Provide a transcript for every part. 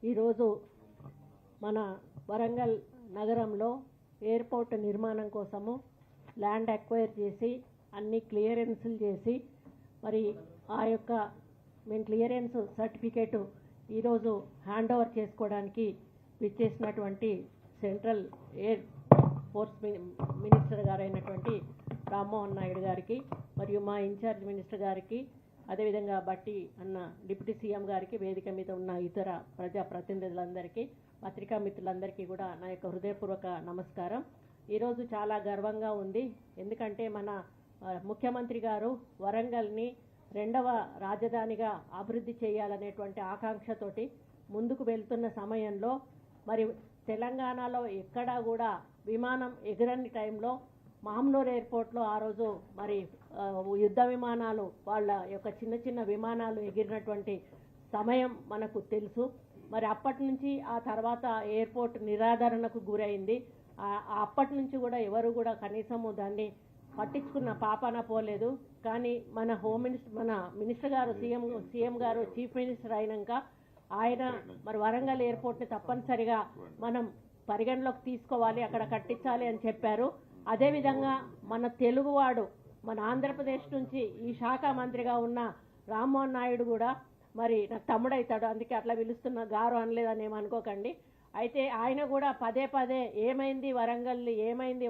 ఈరోజు మన వరంగల్ నగరంలో ఎయిర్పోర్ట్ నిర్మాణం కోసము ల్యాండ్ అక్వైర్ చేసి అన్ని క్లియరెన్స్లు చేసి మరి ఆ యొక్క మేము క్లియరెన్స్ సర్టిఫికేటు ఈరోజు హ్యాండ్ ఓవర్ చేసుకోవడానికి విచ్చేసినటువంటి సెంట్రల్ ఎయిర్ ఫోర్స్ మినిస్టర్ గారైనటువంటి రామ్మోహన్ నాయుడు గారికి మరియు మా ఇన్ఛార్జ్ మినిస్టర్ గారికి అదేవిధంగా బట్టి అన్న డిప్యూటీ సీఎం గారికి వేదిక మీద ఉన్న ఇతర ప్రజాప్రతినిధులందరికీ పత్రికా మిత్రులందరికీ కూడా నా యొక్క హృదయపూర్వక నమస్కారం. ఈరోజు చాలా గర్వంగా ఉంది. ఎందుకంటే మన ముఖ్యమంత్రి గారు వరంగల్ని రెండవ రాజధానిగా అభివృద్ధి చేయాలనేటువంటి ఆకాంక్షతోటి ముందుకు వెళ్తున్న సమయంలో మరి తెలంగాణలో ఎక్కడా కూడా విమానం ఎగరని టైంలో మామ్నూర్ ఎయిర్పోర్ట్లో ఆ రోజు మరి యుద్ధ విమానాలు వాళ్ళ యొక్క చిన్న చిన్న విమానాలు ఎగిరినటువంటి సమయం మనకు తెలుసు. మరి అప్పటి నుంచి ఆ తర్వాత ఎయిర్పోర్ట్ నిరాదరణకు గురైంది. అప్పటి నుంచి కూడా ఎవరు కూడా కనీసము దాన్ని పట్టించుకున్న పాపాన పోలేదు. కానీ మన మన మినిస్టర్ గారు సీఎం గారు చీఫ్ మినిస్టర్ అయినాక ఆయన మరి వరంగల్ ఎయిర్పోర్ట్ని తప్పనిసరిగా మనం పరిగణలోకి తీసుకోవాలి, అక్కడ కట్టించాలి అని చెప్పారు. అదేవిధంగా మన తెలుగువాడు మన ఆంధ్రప్రదేశ్ నుంచి ఈ శాఖ మంత్రిగా ఉన్న రామ్మోహన్ నాయుడు కూడా మరి నాకు తమ్ముడవుతాడు, అందుకే అట్లా పిలుస్తున్న గారు అనలేదని ఏమనుకోకండి. అయితే ఆయన కూడా పదే పదే ఏమైంది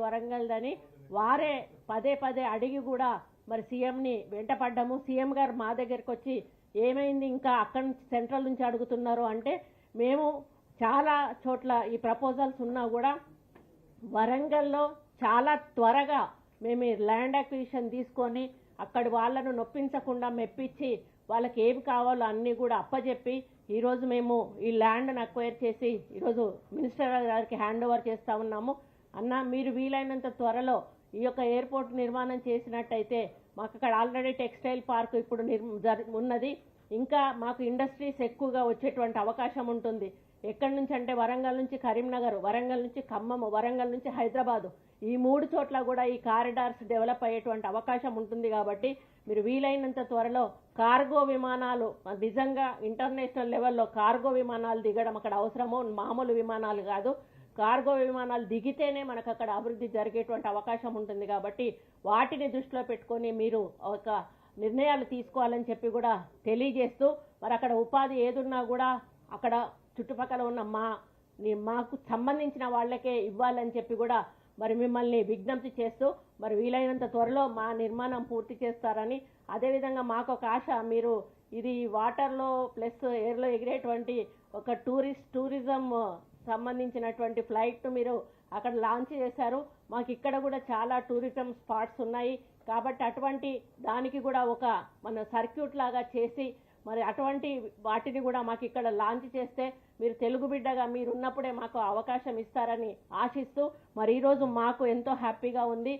వరంగల్దని వారే పదే అడిగి కూడా మరి సీఎంని వెంటపడ్డాము. సీఎం గారు మా దగ్గరికి వచ్చి ఏమైంది ఇంకా అక్కడి నుంచి సెంట్రల్ నుంచి అడుగుతున్నారు అంటే మేము చాలా చోట్ల ఈ ప్రపోజల్స్ ఉన్నా కూడా వరంగల్లో చాలా త్వరగా మేము ల్యాండ్ అక్విజిషన్ తీసుకొని అక్కడి వాళ్ళను నొప్పించకుండా మెప్పించి వాళ్ళకి ఏమి కావాలో అన్నీ కూడా అప్పచెప్పి ఈరోజు మేము ఈ ల్యాండ్ను అక్వైర్ చేసి ఈరోజు మినిస్టర్ గారికి హ్యాండ్ ఓవర్ చేస్తూ ఉన్నాము. అన్న మీరు వీలైనంత త్వరలో ఈ యొక్క ఎయిర్పోర్ట్ నిర్మాణం చేసినట్టయితే మాకు అక్కడ ఆల్రెడీ టెక్స్టైల్ పార్క్ ఇప్పుడు ఉన్నది, ఇంకా మాకు ఇండస్ట్రీస్ ఎక్కువగా వచ్చేటువంటి అవకాశం ఉంటుంది. ఎక్కడి నుంచి అంటే వరంగల్ నుంచి కరీంనగర్, వరంగల్ నుంచి ఖమ్మం, వరంగల్ నుంచి హైదరాబాదు, ఈ 3 చోట్ల కూడా ఈ కారిడార్స్ డెవలప్ అయ్యేటువంటి అవకాశం ఉంటుంది. కాబట్టి మీరు వీలైనంత త్వరలో కార్గో విమానాలు నిజంగా ఇంటర్నేషనల్ లెవెల్లో కార్గో విమానాలు దిగడం అక్కడ అవసరమో, మామూలు విమానాలు కాదు, కార్గో విమానాలు దిగితేనే మనకు అక్కడ అభివృద్ధి జరిగేటువంటి అవకాశం ఉంటుంది. కాబట్టి వాటిని దృష్టిలో పెట్టుకొని మీరు ఒక నిర్ణయాలు తీసుకోవాలని చెప్పి కూడా తెలియజేస్తూ మరి అక్కడ ఉపాధి ఏదున్నా కూడా అక్కడ చుట్టుపక్కల ఉన్న మాకు సంబంధించిన వాళ్ళకే ఇవ్వాలని చెప్పి కూడా మరి మిమ్మల్ని విజ్ఞప్తి చేస్తూ మరి వీలైనంత త్వరలో మా నిర్మాణం పూర్తి చేస్తారని, అదేవిధంగా మాకు ఒక ఆశ, మీరు ఇది వాటర్లో ప్లస్ ఎయిర్లో ఎగిరేటువంటి ఒక టూరిజం సంబంధించినటువంటి ఫ్లైట్ను మీరు అక్కడ లాంచ్ చేశారు. మాకు ఇక్కడ కూడా చాలా టూరిజం స్పాట్స్ ఉన్నాయి. కాబట్టి అటువంటి దానికి కూడా ఒక మన సర్క్యూట్ లాగా చేసి మరి అటువంటి వాటిని కూడా మాకు ఇక్కడ లాంచ్ చేస్తే మీరు తెలుగు బిడ్డగా మీరున్నప్పుడే మాకు అవకాశం ఇస్తారని ఆశిస్తూ మరి ఈరోజు మాకు ఎంతో హ్యాపీగా ఉంది.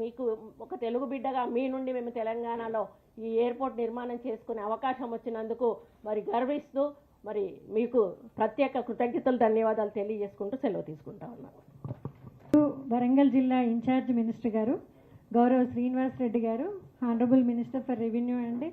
మీకు ఒక తెలుగు బిడ్డగా మీ నుండి మేము తెలంగాణలో ఈ ఎయిర్పోర్ట్ నిర్మాణం చేసుకునే అవకాశం వచ్చినందుకు మరి గర్విస్తూ మరి మీకు ప్రత్యేక కృతజ్ఞతలు, ధన్యవాదాలు తెలియజేసుకుంటూ సెలవు తీసుకుంటా ఉన్నాను. వరంగల్ జిల్లా ఇన్ఛార్జ్ మినిస్టర్ గారు గౌరవ శ్రీనివాస్ రెడ్డి గారు, honourable minister for revenue and